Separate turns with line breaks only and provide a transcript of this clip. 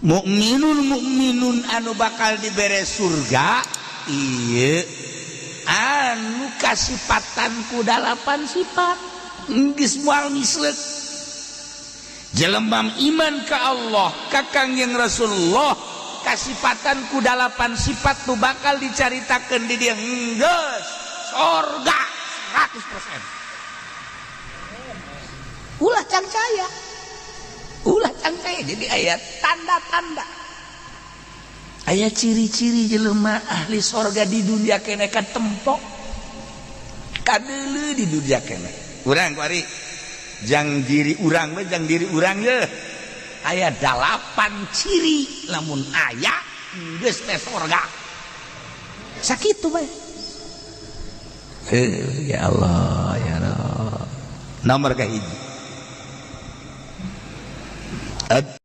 mukminun anu bakal dibere surga iya anu kasipatanku 8 sifat geus moal misleuk jelema iman ka Allah ka Kangjeng Rasulullah kasipatanku 8 sifat nu bakal dicaritakeun di dieu geus surga 100%. Ulah cangcaya jadi ayat tanda-tanda ayat ciri-ciri jelema ahli surga di dunia kene katempok kadeuleu di dunia kene urang kuari jang diri urang we jang diri urang ye aya 8 ciri lamun aya geus teh surga sakitu bae ya Allah ya Allah nomor kahiji